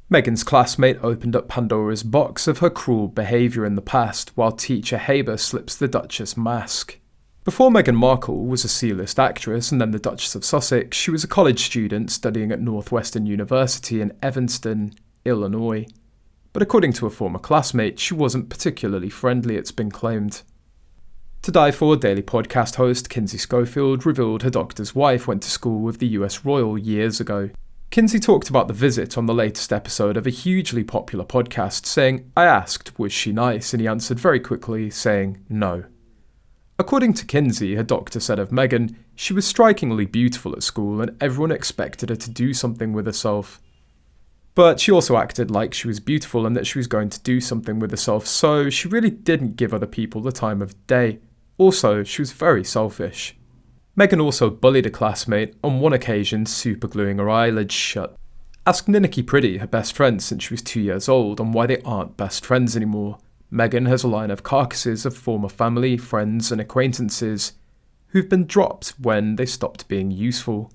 Meghan's classmate opened up Pandora's box of her cruel behaviour in the past, while teacher Haber slips the Duchess mask. Before Meghan Markle was a C-list actress and then the Duchess of Sussex, she was a college student studying at Northwestern University in Evanston, Illinois. But according to a former classmate, she wasn't particularly friendly, it's been claimed. To Die For daily podcast host Kinsey Schofield revealed her doctor's wife went to school with the US royal years ago. Kinsey talked about the visit on the latest episode of a hugely popular podcast, saying, "I asked, was she nice?" and he answered very quickly, saying, "No." According to Kinsey, her doctor said of Meghan, she was strikingly beautiful at school and everyone expected her to do something with herself. But she also acted like she was beautiful and that she was going to do something with herself, so she really didn't give other people the time of day. Also, she was very selfish. Meghan also bullied a classmate, on one occasion supergluing her eyelids shut. Ask Ninnicky Pretty, her best friend since she was 2 years old, on why they aren't best friends anymore. Meghan has a line of carcasses of former family, friends and acquaintances who've been dropped when they stopped being useful.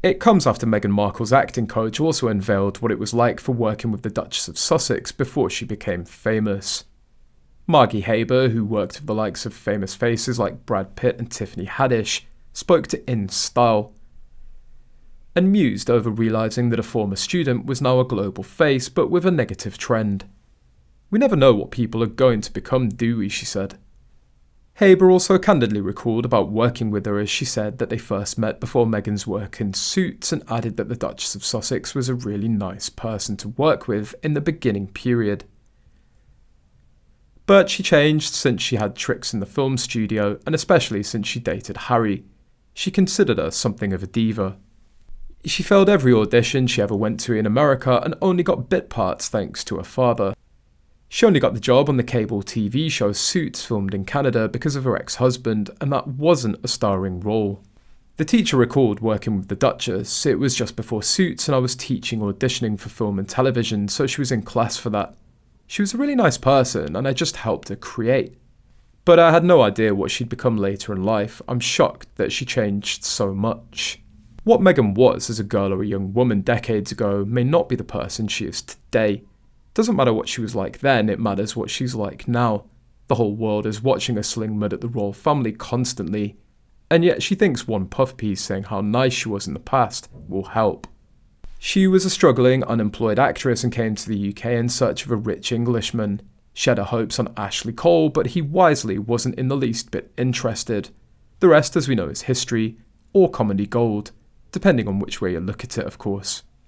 It comes after Meghan Markle's acting coach also unveiled what it was like for working with the Duchess of Sussex before she became famous. Margie Haber, who worked with the likes of famous faces like Brad Pitt and Tiffany Haddish, spoke to In Style and mused over realising that a former student was now a global face but with a negative trend. "We never know what people are going to become, do we?" she said. Haber also candidly recalled about working with her as she said that they first met before Meghan's work in Suits and added that the Duchess of Sussex was a really nice person to work with in the beginning period. But she changed since she had tricks in the film studio, and especially since she dated Harry. She considered her something of a diva. She failed every audition she ever went to in America and only got bit parts thanks to her father. She only got the job on the cable TV show Suits filmed in Canada because of her ex-husband, and that wasn't a starring role. The teacher recalled working with the Duchess. It was just before Suits and I was teaching auditioning for film and television, so she was in class for that. She was a really nice person and I just helped her create. But I had no idea what she'd become later in life. I'm shocked that she changed so much. What Meghan was as a girl or a young woman decades ago may not be the person she is today. Doesn't matter what she was like then, it matters what she's like now. The whole world is watching her sling mud at the royal family constantly, and yet she thinks one puff piece saying how nice she was in the past will help. She was a struggling, unemployed actress and came to the UK in search of a rich Englishman. She had her hopes on Ashley Cole, but he wisely wasn't in the least bit interested. The rest, as we know, is history, or comedy gold, depending on which way you look at it, of course.